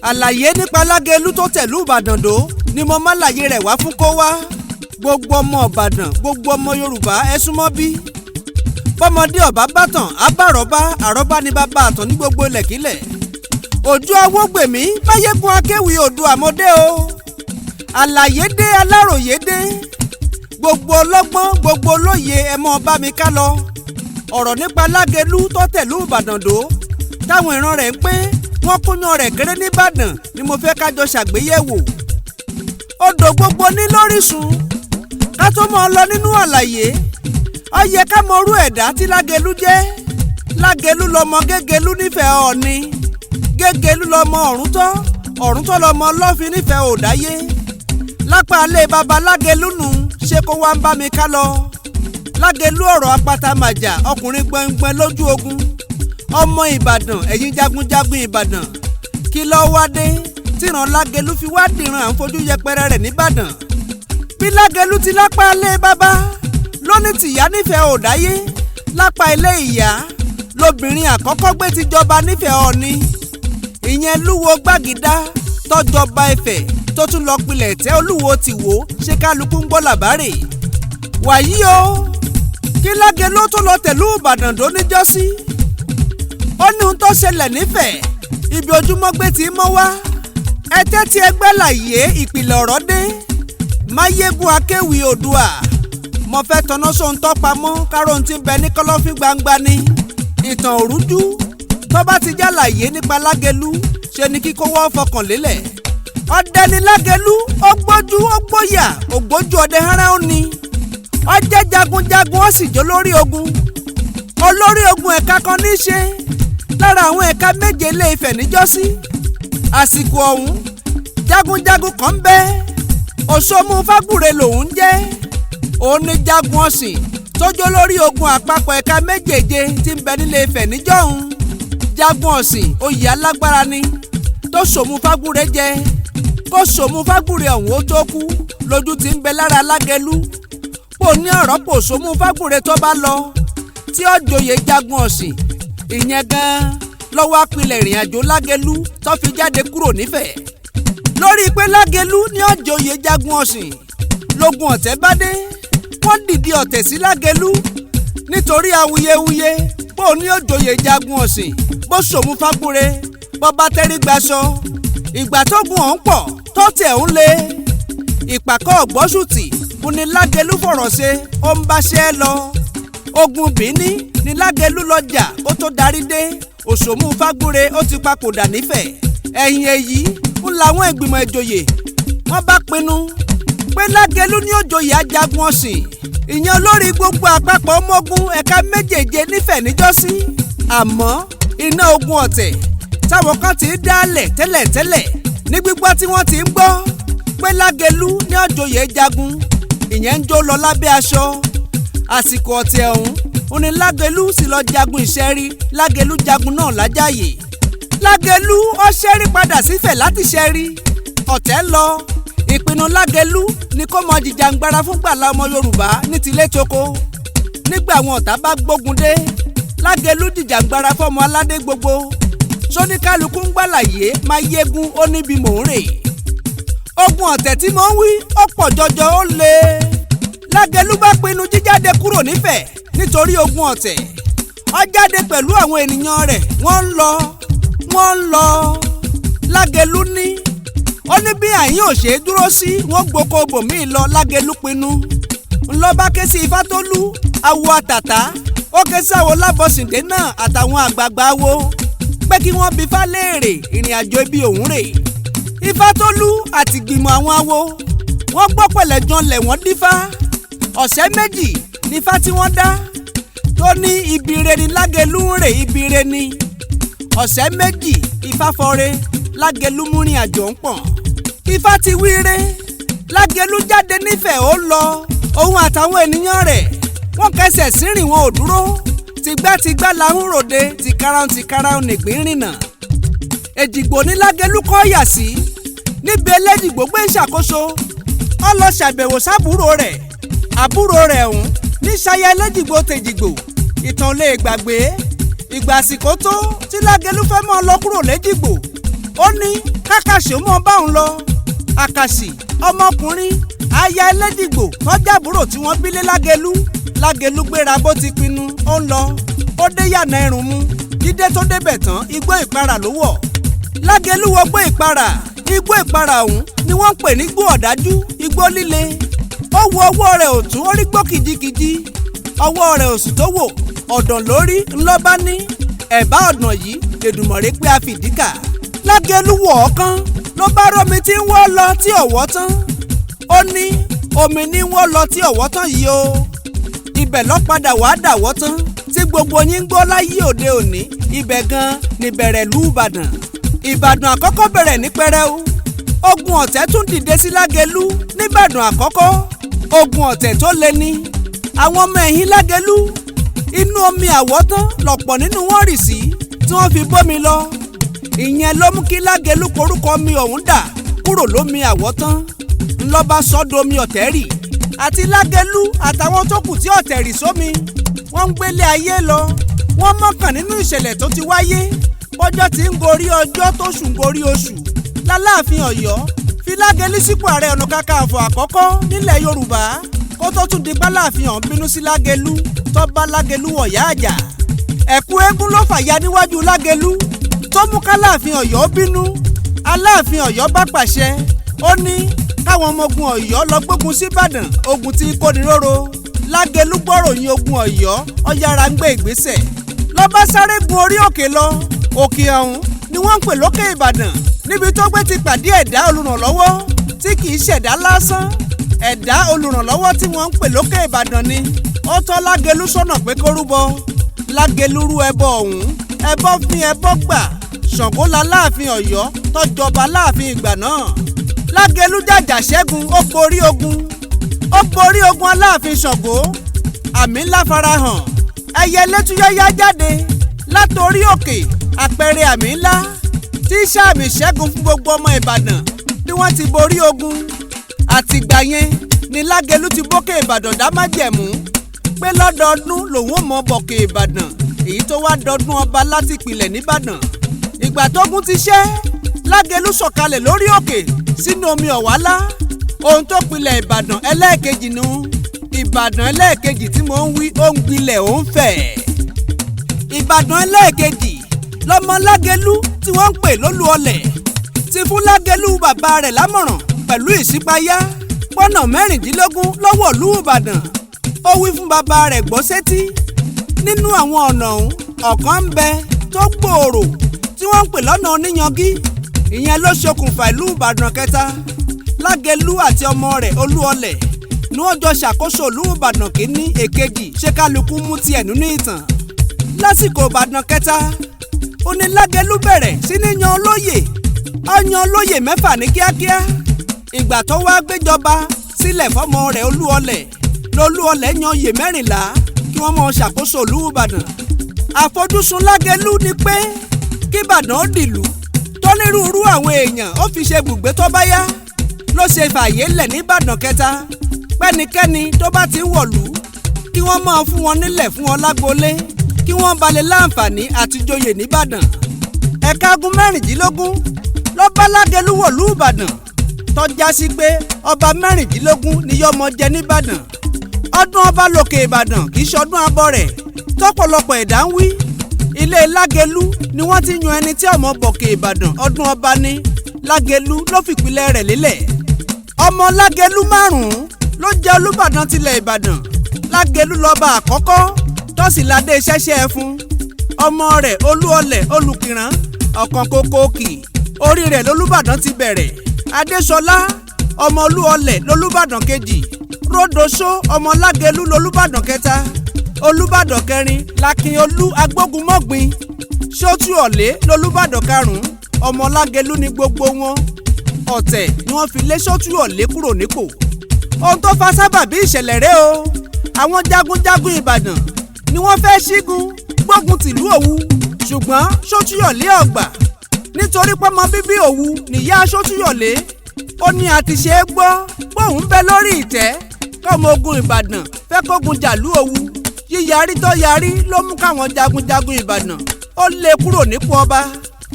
àlàyé nípa Lágelú tó tẹ̀lú Ìbàdàn dó ni mo máa láyé rẹ̀ wá fún kó wá. Gbogbo ọmọ Ìbàdàn, gbogbo ọmọ Yorùbá ẹ súnmọ́ bí. Bọ́mọdé ọ̀bá bàtàn àbárọ̀bá àrọ́bá ni bàbá àtàn ní gbogbo ilẹ̀kílẹ̀. Òjò awógbèmí báyégún akéwì odò àmọ́dé o. Àlàyé dé aláròyé dé. Gbogbo ọlọ́gbọ́n gbogbo olóye ẹ mọ́ bá mi ká lọ. Ọ̀rọ̀ nípa Lágelú tó tẹ̀lú Ìbàdàn dó táwọn ìran rẹ̀ ń pé wọ́n kúnyan rẹ̀ kéré nìbàdàn ni mo fẹ́ kájọ ṣàgbéyẹ̀wò. Odò gbogbo ní lórísun. Ká tó mọ̀ lọ nínú àlàyé ó yẹ ká mọ orú ẹ̀dá tí Lágelú jẹ́. Lágelú lọmọ Gégélú nífẹ̀ẹ́ Ọ̀ọ̀ni. Gégélú lọmọ Ọ̀rúntọ́. Ọ̀rúntọ́ lọmọ Ọlọ́fin nífẹ̀ẹ́ Òdáyé. Lápá alẹ́ baba Lágelú nù ṣé kó wá ń bá mi ká lọ. Lágelú ọ̀rọ̀ apátámàjà ọkùnrin gbọ̀ngbọ̀n lójú ogun. Ọmọ Ìbàdàn ẹ̀yin jagunjagun Ìbàdàn. Kí ló wá dé tíran Lágelú fi wá dìran à ń fojú yẹpẹrẹ rẹ̀ nìbàdàn. Bí Lágelú ti lápá alẹ́ baba lóní tìyá nífẹ̀ẹ́ Òdáyé. Lápá ilé ìyá lobìnrin àkọ́kọ́ gbé ti jọba nífẹ̀ẹ́ Ọ̀ọ̀ni. Ìyẹn Lúwo Gbàgídá tọ́jọba Ifẹ̀ tó tún lọ pilẹ̀ tẹ́ Olúwo Tìwó ṣé kálukú ń gbọ́ làbárè. Wàyí o kí Lágelú tó lọ tẹ̀lú Ìbàdàn dó níjọ́sí. Ó ní ohun tó ṣẹlẹ̀ nífẹ̀ẹ́ ibi ojúmọ́ gbé tí mọ́ wá. Ẹ tẹ́tí ẹgbẹ́ láyé ìpìlẹ̀ ọ̀rọ̀ dé. Máyégún akéwì Oòduà. Mo fẹ́ tọ́ná sóhun tó pamọ́ kárọ̀hún ti bẹ ní kọ́lọ́fín gbangba ni. Ìtàn òrújú tó bá ti jálàyé nípa Lágelú ṣe ni kíkó wọ́n fọkàn lélẹ̀. Ọdẹ ni Lágelú ó gbójú ó gbóyà ògbójú ọdẹ hárá ó ní. Ó jẹ́ jagunjagun ó sì jó lórí ogun. Olórí ogun ẹ̀ka kan ní í ṣe lára àwọn ẹ̀ka méje Ilé Ifẹ̀ níjọ́sí. Àsìkò ọ̀hún jagunjagun kan ń bẹ Òṣòmú Fágùrè lòun jẹ́. Òun ni jagun ọ̀sìn tó jó lórí ogun àpapọ̀ ẹ̀ka méjèèje tí ń bẹ nílé Ifẹ̀ níjọ́hun. Jagun ọ̀sìn oyè alágbára ni tó Ṣòmú Fágùrè jẹ. Kó Ṣòmú Fágùrè ọ̀hún ó tó kú lójú ti ń bẹ lára Lágelú. Pò ní ọ̀rọ̀ pò Ṣòmú Fágùrè tó bá lọ tí ó joyè jagun ọ̀sìn. Ìyẹn gan-an lọ́wọ́ apilẹ̀ ìrìn àjò Lágelú tó fi jáde kúrò nífẹ̀ẹ́. Lórí pé Lágelú ní ó joyè jagun ọ̀sìn lógun ọ̀tẹ̀ bá dé. Wọ́n dìde ọ̀tẹ̀ sí Lágelú nítorí awuyewuye bó ní ó joyè jagun ọ̀sìn bó Ṣòmú Fágùrè bó bá tẹ́rí gbaṣọ. Ìgbà tó gun ọ̀hún pọ̀ tó tẹ̀ ń lé. Ìpàkọ́ ọ̀gbọ́sùtì ni Lágelú fọ̀rọ̀ ṣe ó ń báṣẹ́ lọ. Ogun Bìíní ni Lágelú lọ jà ó tó darí dé. Òṣòmú Fágùrè ó ti papòdà nífẹ̀ẹ́. Ẹ̀yìn èyí ń làwọn ìgbìmọ̀ ìjòyè wọ́n bá pinnu pé Lágelú ní ó joyè ajagun ọ̀sìn. Ìyẹn olórí gbogbo àpapọ̀ ọmọ ogun ẹ̀ka méjèèje nífẹ̀ẹ́ níjọ́sí. Àmọ́ iná ogun ọ̀tẹ̀ táwọn kan ti dálẹ̀ tẹ́lẹ̀tẹ́lẹ̀ ní gbígbọ́ tí wọ́n ti ń gbọ́ pé Lágelú ní ó joyè jagun. Ìyẹn ń jó lọ lábẹ́ aṣọ. Àsìkò ọ̀tẹ̀ ọ̀hún ó ní Lágelú sì lọ jagun ìṣẹ́rí. Lágelú jagun náà lájàyè. Lágelú ó ṣẹ́rí padà sífẹ̀ láti ṣẹ́rí. Ọ̀tẹ̀ lọ. Ìpinnu Lágelú ni kó mọ jìjàngbara fún gbàlà ọmọ Yorùbá ní tilé toko. Nígbà àwọn ọ̀tá bá gbógun dé Lágelú jìjàngbara fọmọ aládé gbogbo. Sóníkálukú ń gbàlàyé Máyégún ó níbi mò ń rè. Ogun ọ̀tẹ̀ tí mò ń wí ó pọ̀ jọjọ ó le. Lágelú bá pinnu jíjáde kúrò nífẹ̀ẹ́ nítorí ogun ọ̀tẹ̀. Ó jáde pẹ̀lú àwọn ènìyàn rẹ̀ wọ́n ń lọ. Lágelú ní ó ní bí àyín ò ṣe dúró sí wọ́n gboko bòmíì lọ. Lágelú pinnu ńlọ bá ké sí Ifátólú awo àtàtà. Ó ké sí àwọn Lábọ̀sìndé náà àtàwọn àgbààgbà wo pé kí wọ́n bi Ifá léèrè ìrìn àjò ibi òun rè. Ifátólú àti gbìmọ̀ àwọn awo wọ́n gbọ́ pẹ̀lẹ́jọ́ lẹ̀ wọ́n dífá. Ọ̀sẹ̀ méjì ní Ifá tí wọ́n dá tó ní ibire ni Lágelú ń rè ibire ni. Ọ̀sẹ̀ méjì Ifá fọre Lágelú múrin àjò ń pọ̀n. Ifá ti wíire Lágelú jáde nífẹ̀ẹ́ ó lọ. Òun àtàwọn ènìyàn rẹ̀ wọ́n kẹsẹ̀ sírìn wọn ò dúró. Tìgbàtìgbà làwọn ròde tìkarahun nìgbín rìnà. Èjìgbò ní Lágelú kọ́ yà sí. Níbi Ẹlẹ́jìgbò gbé ìṣàkóso ó lọ ṣàbẹ̀wò sábúrò rẹ̀. Àbúrò rẹ̀ ọ̀hún ní ṣayẹ Ẹlẹ́jìgbò tèjìgbò. Ìtàn lè gbàgbé. Ìgbà àsìkò tó tí Lágelú fẹ́ mọ́ lọ kúrò lẹ́jìgbò. ó ní kákàṣì ó mọ báwọn lọ. àkàṣì ọmọkùnrin aya ẹlẹ́dìgbò tọ́jàbúrò tí wọ́n bílé Lágelú. Lágelú gbéra bó ti pinnu ó ń lọ. ó dé yànà ẹrùn mu. dídé tó débẹ̀ tán igbó ìpara ló wọ̀. Lágelú wọgbó ìpara. igbó ìpara ọ̀hún ni wọ́n ń pè ní igbó ọ̀dájú, igbó líle. ó wo ọwọ́ rẹ̀ ọ̀tún ó rí gbó kìjikìji. ọwọ́ rẹ̀ òsì tó wò ọ̀dàn lórí ńlọ́bá ní ẹ̀bá ọ̀dàn yìí lèdùmọ̀rè pé a fìdíkà. Lágelú wọ̀ ọ́kán ló bá rómi tí ń wọ́ lọ tí ọ̀wọ́ tán. ó ní omi ní wọ́ lọ tí ọ̀wọ́ tán yìí o. ibẹ̀ ló padà wàá dàwọ́ tán tí gbogbo yín ń gbọ́ láyé òde òní. ibẹ̀ gan níbẹ̀rẹ̀ lú Ìbàdàn. Ìbàdàn àkọ́kọ́ bẹ̀rẹ̀ ní pẹrẹu. ogun ọ̀tẹ̀ tún dìde sí Lágelú níbàdàn àkọ́kọ́. ogun ọ̀tẹ̀ tó le ní. àwọn ọmọ ẹ̀yìn Lágelú inú omi àwọ̀tán lọ̀pọ̀ nínú wọn rì sí tí wọ́n fi bómi lọ. ìyẹn ló mú kí Lágelú korúkọ omi ọ̀hún dà kúrò lómi àwọ̀tán ńlọ́ba sọ́dọ̀ omi ọ̀tẹ́rì. àti Lágelú àtàwọn tó kù tí ọ̀tẹ̀rì sómi wọ́n ń gbélé ayé lọ. wọ́n mọ̀kàn nínú ìṣẹ̀lẹ̀ tó ti wáyé. ọjọ́ tí ń gorí ọjọ́ tó ṣù ń gorí oṣù. láláàfin Ọ̀yọ́ fi Lágelú sípò ààrẹ ọ̀nà kakanfò àkọ́kọ́ nílẹ̀ Yorùbá kó tó tún di pálàfin ọ̀hún bínú sí Lágelú tó bá Lágelú wọ̀yá àjà. ẹ̀kú eégún ló fàya níwájú Lágelú tó mú káláàfin Ọ̀yọ́ bínú. Aláàfin Ọ̀yọ́ bá pàṣẹ ó ní káwọn ọmọ ogun Ọ̀yọ́ lọ gbógun sí Ìbàdàn ogun tí kò ní róró. Lágelú gbọ́ròyìn ogun Ọ̀yọ́ ó yára ń gbé ìgbésẹ̀ ló bá sáré gun orí òkè lọ. òkè ọ̀hún ni wọ́n ń pè lókè Ìbàdàn níbi tó gbé ti pàdé ẹ̀dá olùrànlọ́wọ́ tí kì í ṣẹ̀dá lásán. ẹ̀dá olùrànlọ́wọ́ tí wọ́n ń pè lókè Ìbàdàn ni. ó tọ́ Lágelú sọ́nà pé kó rúbọ. Lágelú rú ẹbọ ọ̀hún ẹbọ fín ẹbọ gbà. Ṣàngó la láàfin Ọ̀yọ́ tó jọba láàfin ìgbà náà. Lágelú jàjà ṣẹ́gun ó borí ogun. ó borí ogun aláàfin Ṣàngó. àmì ńlá farahàn. ẹyẹ létúyáyá jáde látorí òkè àpẹẹrẹ àmì ńlá tí sàmì ṣẹ́gun fún gbogbo ọmọ Ìbàdàn bí wọ́n ti borí ogun. àtìgbà yẹn ni Lágelú ti bókè Ìbàdàn dá májẹ̀mú pé lọ́dọọdún lòun ò mọ bọ̀kè Ìbàdàn èyí tó wá dọdún ọba láti ìpìlẹ̀ nìbàdàn. ìgbà tógun ti ṣẹ́ Lágelú sọ̀kalẹ̀ lórí òkè sínú omi ọ̀wálá. ohun tó pilẹ̀ Ìbàdàn ẹlẹ́ẹ̀kejì nu. Ìbàdàn ẹlẹ́ẹ̀kejì tí mò ń wí ó ń gbilẹ̀ ó ń fẹ̀. Ìbàdàn ẹlẹ́ẹ̀kejì lọ́mọ Lágelú tí wọ́n ń pè lólú ọlẹ̀ ti fún Lágelú bàbá rẹ̀ lámọ̀ràn pẹ̀lú ìṣípayá pọ́nà 16 lọ́wọ́ ìlú Ìbàdàn. ó wí fún bàbá rẹ̀ gbọ́ sétí. nínú àwọn ọ̀nà ọ̀kan ń bẹ tó gbòòrò tí wọ́n ń pè lọ́nà oníyangí. ìyẹn ló ṣokùnfà ìlú Ìbàdàn kẹta. Lágelú àti ọmọ rẹ̀ Olúọlẹ̀ ni wọ́n jọ ṣàkóso ìlú Ìbàdàn kìíní èkejì ṣé kálukú mú tiẹ̀ nínú ìtàn. lásìkò Ìbàdàn kẹta ó ní Lágelú bẹ̀rẹ̀ sí ní yan olóyè. ó yan olóyè 6 ní kíákíá. ìgbà tó wá gbéjọba sílẹ̀ fọ́mọ rẹ̀ Olúọlẹ̀ lolúọlẹ̀ yan oyè 14 kí wọ́n mọ ṣàkóso ìlú Ìbàdàn. àfojúsùn Lágelú ni pé kí Ìbàdàn ó dìlú tónírúurú àwọn èèyàn ó fi ṣe bùgbé tó bá yá. ló ṣe fàyè lẹ̀ ní Ìbàdàn kẹta pẹ́nikẹ́ni tó bá ti ń wọ̀lú kí wọ́n máa fún wọn nílẹ̀ fún wọn lágbolé kí wọ́n balẹ̀ láǹfààní àti joyè nìbàdàn. ẹ̀ka agun 16 ló bá Lágelú wọ̀lú Ìbàdàn tó já sí pé ọba 16 ni yọmọ jẹ nìbàdàn. ọdún ọba lókè Ìbàdàn kì í ṣọdún abọ́ rẹ̀ tọ́pọ̀lọpọ̀ ẹ̀dá ń wí. ilé Lágelú ni wọ́n ti yan ẹni tí ọmọ bọ̀kè Ìbàdàn ọdún ọba ní. Lágelú ló fìpìlẹ̀ rẹ̀ lélẹ̀. ọmọ Lágelú 5 ló jẹ́ Olúbàdàn tilẹ̀ Ìbàdàn. Lágelú lọ́ba àkọ́kọ́ tọ́síládé ṣẹ́ṣẹ́ fún. ọmọ rẹ̀ Olúọlẹ̀ Olùkìrán ọ̀kan kókóòkì orí rẹ̀ lolúbàdàn ti bẹ̀rẹ̀. Adéṣọlá ọmọ Olúọlẹ̀ lolúbàdàn kejì. Ródòṣó ọmọ Lágelú lolúbàdàn kẹta. Olúbàdàn kẹrin Lákinolú Agbógunmọ́gbin. Ṣótúọ̀lé lolúbàdàn karùn-ún. ọmọ Lágelú ni gbogbo wọn. ọ̀tẹ̀ ni wọ́n fi lé Ṣótúọ̀lé kúrò nípò. ohun tó fa sábàbí ìṣẹ̀lẹ̀ rẹ̀ o. àwọn jagunjagun Ìbàdàn ni wọ́n fẹ́ ṣígun gbógun tìlú Òwu ṣùgbọ́n Ṣótúọ̀lé ọ̀gbà nítorí pọ́mọ bíbí Òwu nìyá Ṣótúọ̀lé. ó ní àti ṣe é gbọ́ bóun bẹ lórí ìtẹ́ kọ́mọ ogun Ìbàdàn fẹ́ kógun jàlú Òwu. yíyarí tó yarí ló mú káwọn jagunjagun Ìbàdàn ó lé kúrò nípò ọba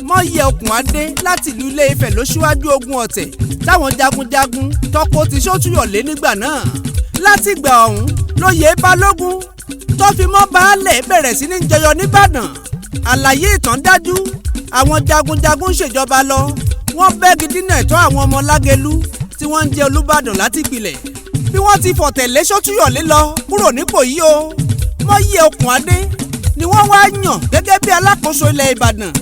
Mọ́yẹ Okùnadé láti ìlú Ilé Ifẹ̀ ló ṣíwájú ogun ọ̀tẹ̀ táwọn jagunjagun tọkọ ti Ṣótúyọ̀lé nígbà náà. Látìgbà ọ̀hún lóyè Balógun tó fi mọ́ baálẹ̀ bẹ̀rẹ̀ sí ní jẹyọ nìbàdàn. Àlàyé ìtàn dájú àwọn jagunjagun ṣèjọba lọ wọ́n bẹ́gi dínà ẹ̀tọ́ àwọn ọmọ Lágelú tí wọ́n ń jẹ Olúbàdàn látìpilẹ̀. Bí wọ́n ti fọ̀tẹ̀lé Ṣótúyọ̀lé lọ kúrò nípò yìí o, Mọ́yẹ Okùnadé ni wọ́n wá yàn gẹ́gẹ́ bí alákòóso ilẹ̀ Ìbàdàn.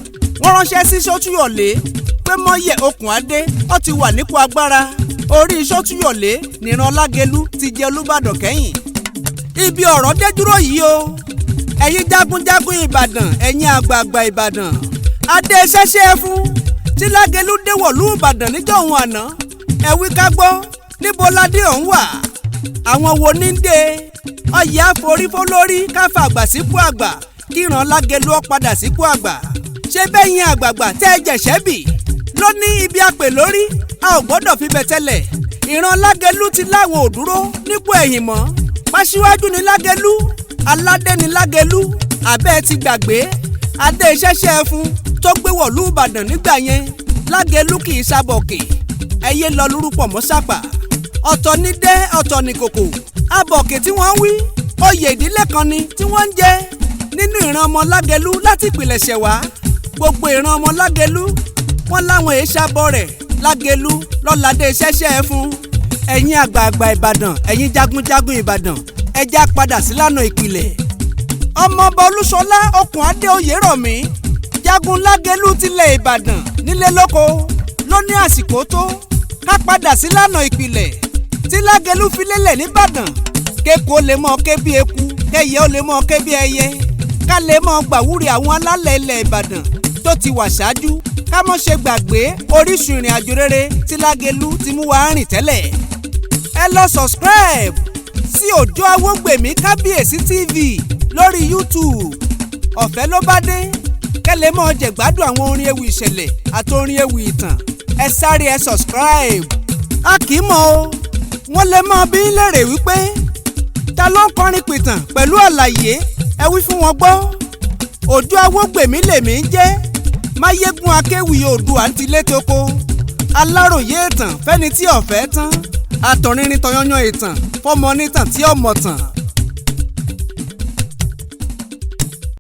Wọ́n ránṣẹ́ sí Ṣótúyọ̀lé pé Mọ́yẹ Okùnadé ó ti wà nípò agbára. Orí Ṣótúyọ̀lé nìran Lágelú ti jẹ Olúbàdàn kẹ́yìn. Ibi ọ̀rọ̀ dé dúró yìí o, ẹ̀yin jagunjagun Ìbàdàn, ẹ̀yin àgbààgbà Ìbàdàn, adé ṣẹ́ṣẹ́ fún tí Lágelú dé wọ̀lú Ìbàdàn níjọ́ òun àná. Ẹ wí ká gbọ́, níbo ládé ọ̀hún wà? Àwọn wo ní ń dé? Ọyẹ àforífó lórí káfà àgbà sípò àgbà kíran Lágelú ó padà sípò àgbà. Ṣé bẹ́yìn àgbààgbà tẹ́ ẹ jẹ̀ṣẹ́ bì ló ní ibi àpè lórí a ò gbọ́dọ̀ fi bẹ̀ tẹ́lẹ̀. Ìran Lágelú ti láwọn ò dúró nípò ẹ̀yìn mọ́. Pàṣíwájú ni Lágelú, aládé ni Lágelú, àbẹ́ ti gbàgbé adé ṣẹ́ṣẹ́ fún tó gbé wọ̀lú Ìbàdàn nígbà yẹn. Lágelú kì í sábọ̀kè, ẹyẹ lọ lórúkọ mọ́ sápà. Ọ̀tọ̀ ní dé ọ̀tọ̀ ní kòkò. Abọ̀kè tí wọ́n wí oyè ìdílé kan ni tí wọ́n ń jẹ nínú ìran ọmọ Lágelú láti ìpilẹ̀ṣẹ̀ wá. Gbogbo ìran ọmọ Lágelú wọ́n láwọn èèṣàbọ̀ rẹ̀. Lágelú lọ́ládé ṣẹ́ṣẹ́ fún. Ẹ̀yin àgbààgbà Ìbàdàn, ẹ̀yin jagunjagun Ìbàdàn, ẹ já padà sílànà ìpìlẹ̀. Ọmọọba Olúṣọlá Okùnadé Oyèrọ̀mí jagun Lágelú tilẹ̀ Ìbàdàn nílé lóko ló ní àsìkò tó ká padà sílànà ìpìlẹ̀ tí Lágelú fi lélẹ̀ nìbàdàn. Kéko lè mọ ké bí eku, kẹyẹ ó lè mọ ké bí ẹyẹ, ká lè mọ gbàwúrì àwọn alálẹ̀ ilẹ̀ Ìbàdàn tó ti wà ṣáájú. Ká mọ́ ṣe gbàgbé orísun ìrìn àjò rere tí Lágelú ti mú wa rìn tẹ́lẹ̀. Ẹ lọ subscribe sí Òjó Awógbèmí Kábíyèsí TV lórí YouTube. Ọ̀fẹ́ ló bá dé. Kẹ́ lè mọ jẹ̀gbádùn àwọn orin ewì ìṣẹ̀lẹ̀ àti orin ewì ìtàn. Ẹ sáré ẹ subscribe. A kì í mọ̀ o, wọ́n lè mọ bí lérè wípé ta ló ń kọrin pìtàn pẹ̀lú àlàyé. Ẹ wí fún wọn gbọ́. Òjó Awógbèmí lèmi ń jẹ́. Máyégún akéwì Oòduà ń tilé toko. Aláròyé ìtàn fẹ́ni tí ọ̀fẹ́ tán. Àtọ̀rinrin tọyanyan ìtàn fọ́mọ nítàn tí ọmọ tàn.